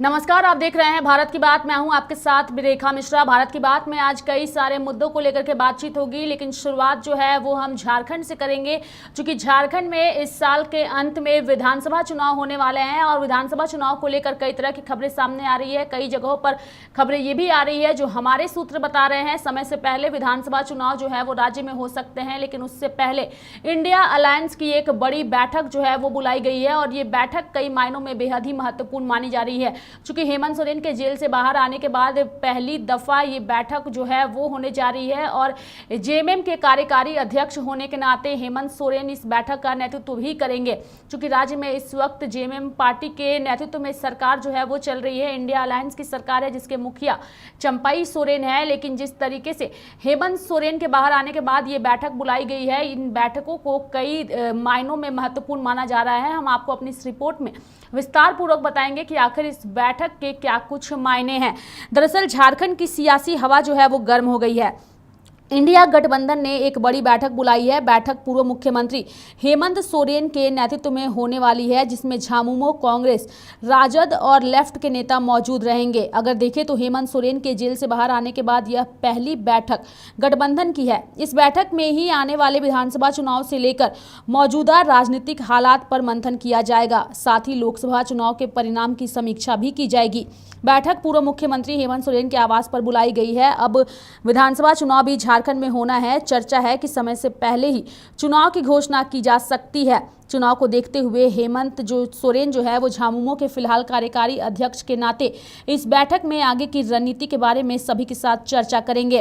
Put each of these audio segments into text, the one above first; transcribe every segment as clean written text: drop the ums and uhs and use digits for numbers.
नमस्कार, आप देख रहे हैं भारत की बात। मैं हूं आपके साथ रेखा मिश्रा। भारत की बात में आज कई सारे मुद्दों को लेकर के बातचीत होगी, लेकिन शुरुआत जो है वो हम झारखंड से करेंगे, क्योंकि झारखंड में इस साल के अंत में विधानसभा चुनाव होने वाले हैं और विधानसभा चुनाव को लेकर कई तरह की खबरें सामने आ रही है। कई जगहों पर खबरें ये भी आ रही है, जो हमारे सूत्र बता रहे हैं, समय से पहले विधानसभा चुनाव जो है वो राज्य में हो सकते हैं, लेकिन उससे पहले इंडिया अलायंस की एक बड़ी बैठक जो है वो बुलाई गई है और ये बैठक कई मायनों में बेहद ही महत्वपूर्ण मानी जा रही है। चूंकि हेमंत सोरेन के जेल से बाहर आने के बाद पहली दफा ये बैठक जो है वो होने जा रही है और जेएमएम के कार्यकारी अध्यक्ष होने के नाते हेमंत सोरेन इस बैठक का नेतृत्व भी करेंगे। चूंकि राज्य में इस वक्त जेएमएम पार्टी के नेतृत्व में सरकार जो है वो चल रही है, इंडिया अलायंस की सरकार है, जिसके मुखिया चंपाई सोरेन है। लेकिन जिस तरीके से हेमंत सोरेन के बाहर आने के बाद ये बैठक बुलाई गई है, इन बैठकों को कई मायनों में महत्वपूर्ण माना जा रहा है। हम आपको अपनी इस रिपोर्ट में विस्तार पूर्वक बताएंगे कि आखिर इस बैठक के क्या कुछ मायने हैं। दरअसल झारखंड की सियासी हवा जो है वो गर्म हो गई है। इंडिया गठबंधन ने एक बड़ी बैठक बुलाई है। बैठक पूर्व मुख्यमंत्री हेमंत सोरेन के नेतृत्व में होने वाली है, जिसमें झामुमो, कांग्रेस, राजद और लेफ्ट के नेता मौजूद रहेंगे। अगर देखें तो हेमंत सोरेन के जेल से बाहर आने के बाद यह पहली बैठक गठबंधन की है। इस बैठक में ही आने वाले विधानसभा चुनाव से लेकर मौजूदा राजनीतिक हालात पर मंथन किया जाएगा। साथ ही लोकसभा चुनाव के परिणाम की समीक्षा भी की जाएगी। बैठक पूर्व मुख्यमंत्री हेमंत सोरेन के आवास पर बुलाई गई है। अब विधानसभा चुनाव भी झारखंड में होना है। चर्चा है कि समय से पहले ही चुनाव की घोषणा की जा सकती है। चुनाव को देखते हुए हेमंत सोरेन जो है वो झामुमो के फिलहाल कार्यकारी अध्यक्ष के नाते इस बैठक में आगे की रणनीति के बारे में सभी के साथ चर्चा करेंगे।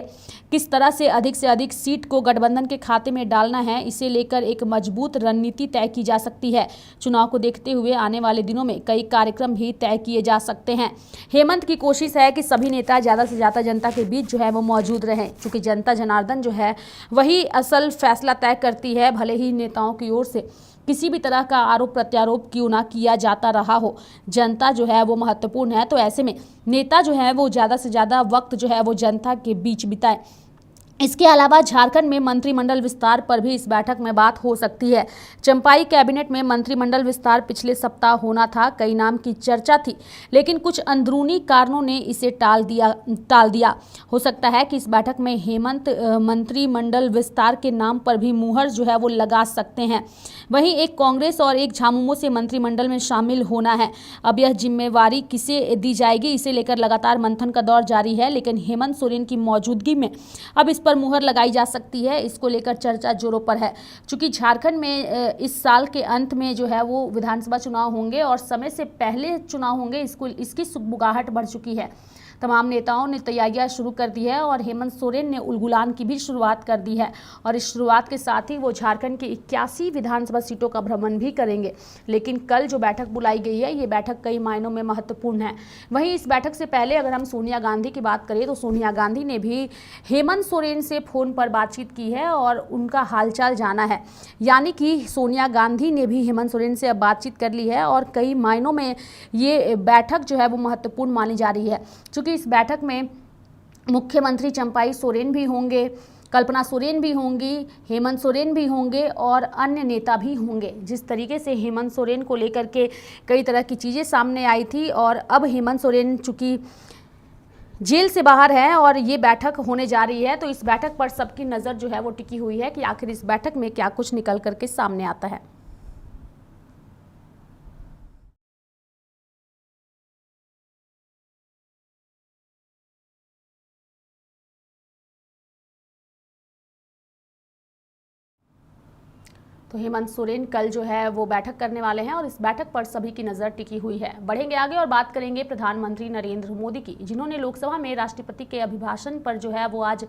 किस तरह से अधिक सीट को गठबंधन के खाते में डालना है, इसे लेकर एक मजबूत रणनीति तय की जा सकती है। चुनाव को देखते हुए आने वाले दिनों में कई कार्यक्रम भी तय किए जा सकते हैं। हेमंत की कोशिश है कि सभी नेता ज़्यादा से ज़्यादा जनता के बीच जो है वो मौजूद रहें, क्योंकि जनता जनार्दन जो है वही असल फैसला तय करती है। भले ही नेताओं की ओर से किसी भी तरह का आरोप प्रत्यारोप क्यों ना किया जाता रहा हो, जनता जो है वो महत्वपूर्ण है। तो ऐसे में नेता जो है वो ज़्यादा से ज़्यादा वक्त जो है वो जनता के बीच बिताएं। इसके अलावा झारखंड में मंत्रिमंडल विस्तार पर भी इस बैठक में बात हो सकती है। चंपाई कैबिनेट में मंत्रिमंडल विस्तार पिछले सप्ताह होना था। कई नाम की चर्चा थी, लेकिन कुछ अंदरूनी कारणों ने इसे टाल दिया। हो सकता है कि इस बैठक में हेमंत मंत्रिमंडल विस्तार के नाम पर भी मुहर जो है वो लगा सकते हैं। वहीं एक कांग्रेस और एक झामुमो से मंत्रिमंडल में शामिल होना है। अब यह जिम्मेवारी किसे दी जाएगी, इसे लेकर लगातार मंथन का दौर जारी है। लेकिन हेमंत सोरेन की मौजूदगी में अब इस पर मुहर लगाई जा सकती है। इसको लेकर चर्चा जोरों पर है। चूंकि झारखंड में इस साल के अंत में जो है वो विधानसभा चुनाव होंगे और समय से पहले चुनाव होंगे, इसकी सुगबुगाहट बढ़ चुकी है। तमाम नेताओं ने तैयारियां शुरू कर दी है और हेमंत सोरेन ने उलगुलान की भी शुरुआत कर दी है और इस शुरुआत के साथ ही वो झारखंड की 81 विधानसभा सीटों का भ्रमण भी करेंगे। लेकिन कल जो बैठक बुलाई गई है, ये बैठक कई मायनों में महत्वपूर्ण है। वहीं इस बैठक से पहले अगर हम सोनिया गांधी की बात करें तो सोनिया गांधी ने भी हेमंत सोरेन से फोन पर बातचीत की है और उनका हालचाल जाना है। यानी कि सोनिया गांधी ने भी हेमंत सोरेन से अब बातचीत कर ली है और कई मायनों में ये बैठक जो है वो महत्वपूर्ण मानी जा रही है। क्योंकि इस बैठक में मुख्यमंत्री चंपाई सोरेन भी होंगे, कल्पना सोरेन भी होंगी, हेमंत सोरेन भी होंगे और अन्य नेता भी होंगे। जिस तरीके से हेमंत सोरेन को लेकर के कई तरह की चीज़ें सामने आई थी और अब हेमंत सोरेन चूंकि जेल से बाहर है और ये बैठक होने जा रही है, तो इस बैठक पर सबकी नज़र जो है वो टिकी हुई है कि आखिर इस बैठक में क्या कुछ निकल करके सामने आता है। तो हेमंत सोरेन कल जो है वो बैठक करने वाले हैं और इस बैठक पर सभी की नज़र टिकी हुई है। बढ़ेंगे आगे और बात करेंगे प्रधानमंत्री नरेंद्र मोदी की, जिन्होंने लोकसभा में राष्ट्रपति के अभिभाषण पर जो है वो आज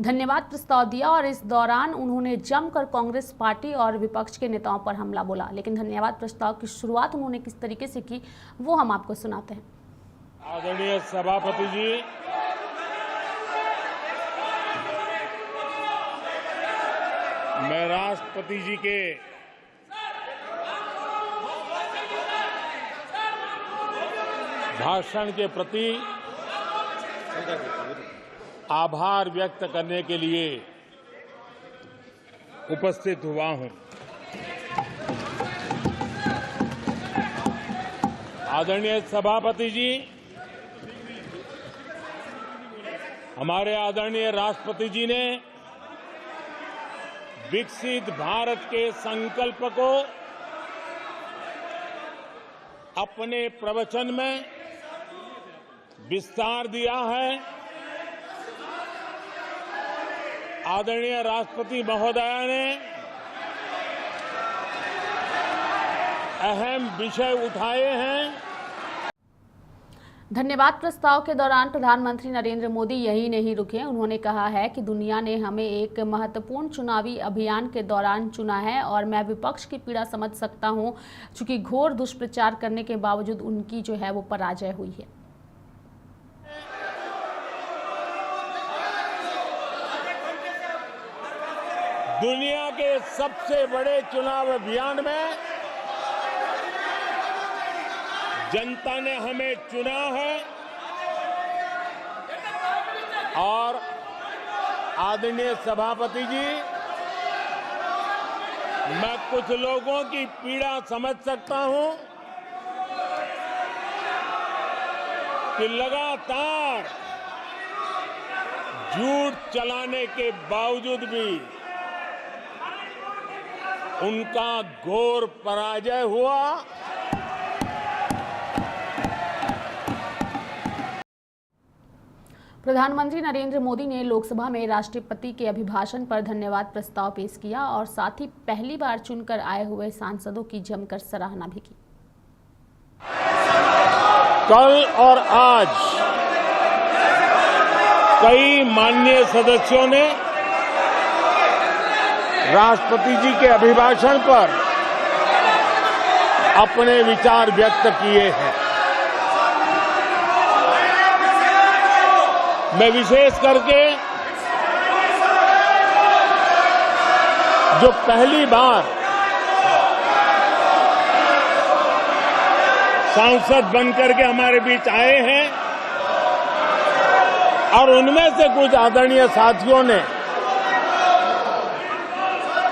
धन्यवाद प्रस्ताव दिया और इस दौरान उन्होंने जमकर कांग्रेस पार्टी और विपक्ष के नेताओं पर हमला बोला। लेकिन धन्यवाद प्रस्ताव की शुरुआत उन्होंने किस तरीके से की, वो हम आपको सुनाते हैं। आदरणीय सभापति जी, मैं राष्ट्रपति जी के भाषण के प्रति आभार व्यक्त करने के लिए उपस्थित हुआ हूं। आदरणीय सभापति जी, हमारे आदरणीय राष्ट्रपति जी ने विकसित भारत के संकल्प को अपने प्रवचन में विस्तार दिया है। आदरणीय राष्ट्रपति महोदया ने अहम विषय उठाए हैं। धन्यवाद प्रस्ताव के दौरान प्रधानमंत्री नरेंद्र मोदी यही नहीं रुके। उन्होंने कहा है कि दुनिया ने हमें एक महत्वपूर्ण चुनावी अभियान के दौरान चुना है और मैं विपक्ष की पीड़ा समझ सकता हूं, चूंकि घोर दुष्प्रचार करने के बावजूद उनकी जो है वो पराजय हुई है। दुनिया के सबसे बड़े चुनाव अभियान में जनता ने हमें चुना है और आदरणीय सभापति जी, मैं कुछ लोगों की पीड़ा समझ सकता हूं कि लगातार झूठ चलाने के बावजूद भी उनका घोर पराजय हुआ। प्रधानमंत्री नरेंद्र मोदी ने लोकसभा में राष्ट्रपति के अभिभाषण पर धन्यवाद प्रस्ताव पेश किया और साथ ही पहली बार चुनकर आए हुए सांसदों की जमकर सराहना भी की। कल और आज कई माननीय सदस्यों ने राष्ट्रपति जी के अभिभाषण पर अपने विचार व्यक्त किए हैं। मैं विशेष करके जो पहली बार सांसद बनकर के हमारे बीच आए हैं और उनमें से कुछ आदरणीय साथियों ने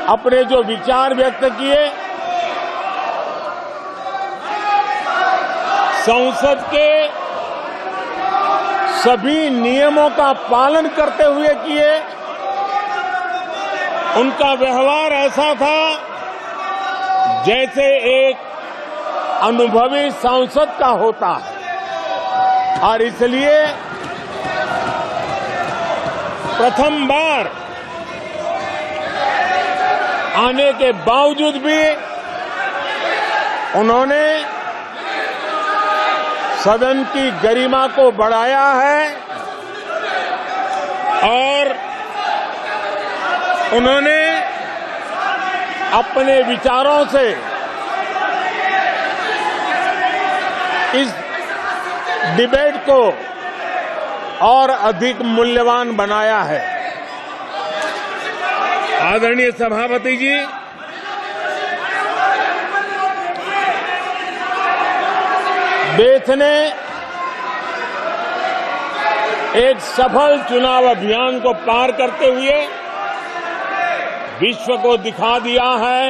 अपने जो विचार व्यक्त किए, संसद के सभी नियमों का पालन करते हुए किए। उनका व्यवहार ऐसा था जैसे एक अनुभवी सांसद का होता है और इसलिए प्रथम बार आने के बावजूद भी उन्होंने सदन की गरिमा को बढ़ाया है और उन्होंने अपने विचारों से इस डिबेट को और अधिक मूल्यवान बनाया है। आदरणीय सभापति जी, देश ने एक सफल चुनाव अभियान को पार करते हुए विश्व को दिखा दिया है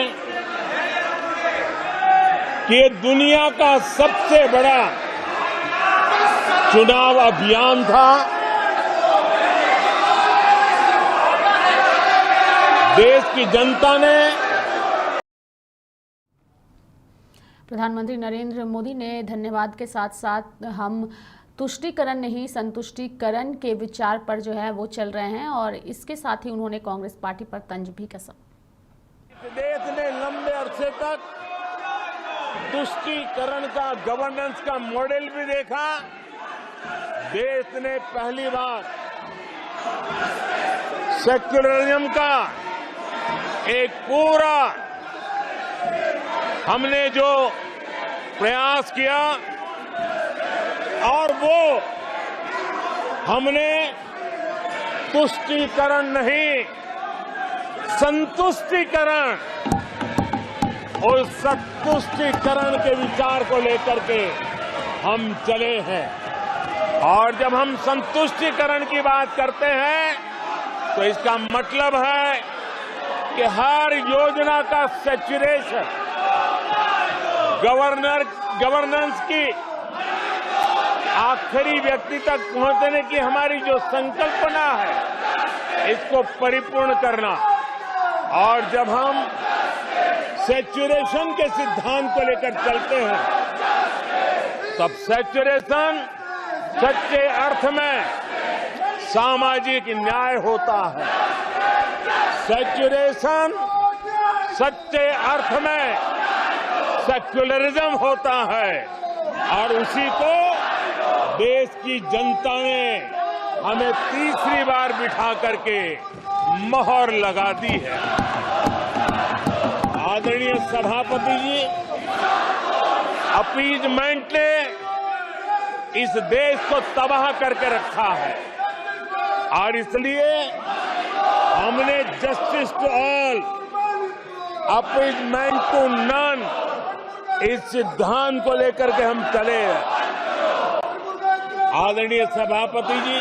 कि ये दुनिया का सबसे बड़ा चुनाव अभियान था। देश की जनता ने प्रधानमंत्री नरेंद्र मोदी ने धन्यवाद के साथ साथ हम तुष्टीकरण नहीं संतुष्टीकरण के विचार पर जो है वो चल रहे हैं और इसके साथ ही उन्होंने कांग्रेस पार्टी पर तंज भी कसा। देश ने लंबे अरसे तक तुष्टीकरण का गवर्नेंस का मॉडल भी देखा। देश ने पहली बार सेक्युलरिज्म का एक पूरा हमने जो प्रयास किया और वो हमने तुष्टीकरण नहीं संतुष्टीकरण और संतुष्टीकरण के विचार को लेकर के हम चले हैं। और जब हम संतुष्टीकरण की बात करते हैं तो इसका मतलब है कि हर योजना का सैचुरेशन गवर्नेंस की आखिरी व्यक्ति तक पहुंचने की हमारी जो संकल्पना है, इसको परिपूर्ण करना। और जब हम सैचुरेशन के सिद्धांत को लेकर चलते हैं, तब सैचुरेशन सच्चे अर्थ में सामाजिक न्याय होता है। सैचुरेशन सच्चे अर्थ में सेक्युलरिज्म होता है। और उसी को देश की जनता ने हमें तीसरी बार बिठा करके मोहर लगा दी है। आदरणीय सभापति जी, अपीजमेंट ने इस देश को तबाह करके रखा है और इसलिए हमने justice to all, appeasement to none, इस सिद्धांत को लेकर के हम चले हैं। आदरणीय सभापति जी,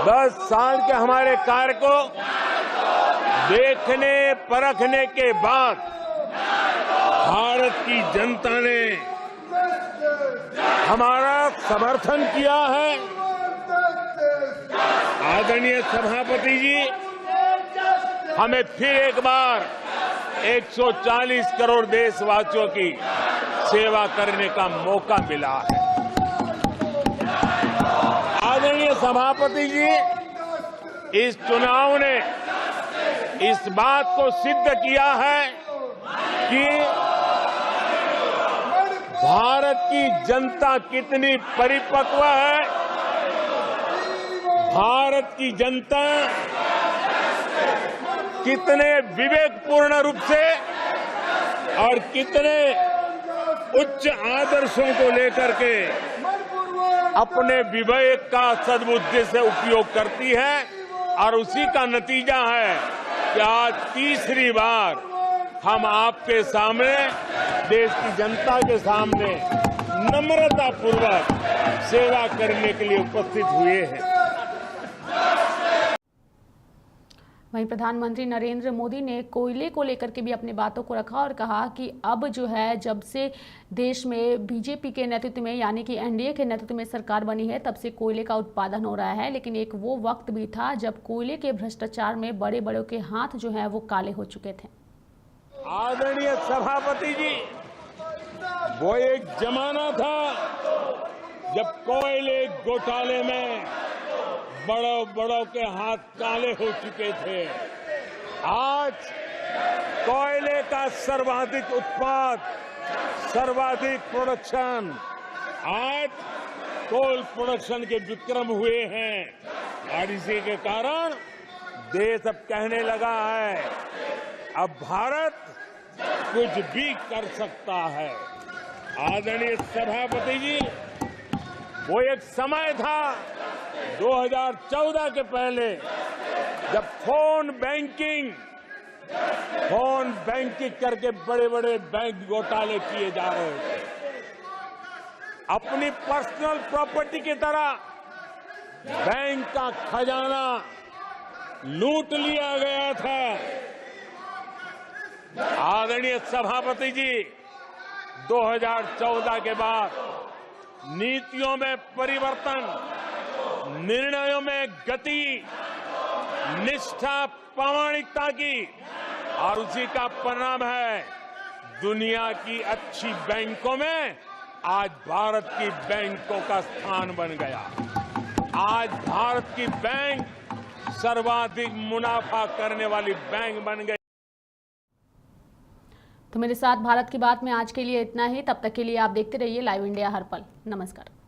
10 साल के हमारे कार्य को देखने परखने के बाद भारत की जनता ने हमारा समर्थन किया है। आदरणीय सभापति जी, हमें फिर एक बार 140 करोड़ देशवासियों की सेवा करने का मौका मिला है। आदरणीय सभापति जी, इस चुनाव ने इस बात को सिद्ध किया है कि भारत की जनता कितनी परिपक्व है। भारत की जनता कितने विवेकपूर्ण रूप से और कितने उच्च आदर्शों को लेकर के अपने विवेक का सद्बुद्धि से उपयोग करती है। और उसी का नतीजा है कि आज तीसरी बार हम आपके सामने, देश की जनता के सामने नम्रतापूर्वक सेवा करने के लिए उपस्थित हुए हैं। वहीं प्रधानमंत्री नरेंद्र मोदी ने कोयले को लेकर के भी अपनी बातों को रखा और कहा कि अब जो है, जब से देश में बीजेपी के नेतृत्व में यानी कि एनडीए के नेतृत्व में सरकार बनी है, तब से कोयले का उत्पादन हो रहा है। लेकिन एक वो वक्त भी था जब कोयले के भ्रष्टाचार में बड़े बड़ों के हाथ जो है वो काले हो चुके थे। आदरणीय सभापति जी, वो एक जमाना था जब कोयले घोटाले में बड़ों के हाथ काले हो चुके थे। आज कोयले का सर्वाधिक उत्पाद, सर्वाधिक प्रोडक्शन, आज कोल प्रोडक्शन के विक्रम हुए हैं। और इसी के कारण देश अब कहने लगा है, अब भारत कुछ भी कर सकता है। आदरणीय सभापति जी, वो एक समय था 2014 के पहले, जब फोन बैंकिंग करके बड़े बड़े बैंक घोटाले किए जा रहे थे। अपनी पर्सनल प्रॉपर्टी की तरह बैंक का खजाना लूट लिया गया था। आदरणीय सभापति जी, 2014 के बाद नीतियों में परिवर्तन, निर्णयों में गति, निष्ठा, प्रामाणिकता की, और उसी का परिणाम है दुनिया की अच्छी बैंकों में आज भारत की बैंकों का स्थान बन गया। आज भारत की बैंक सर्वाधिक मुनाफा करने वाली बैंक बन गई। तो मेरे साथ भारत की बात में आज के लिए इतना ही। तब तक के लिए आप देखते रहिए लाइव इंडिया हर पल। नमस्कार।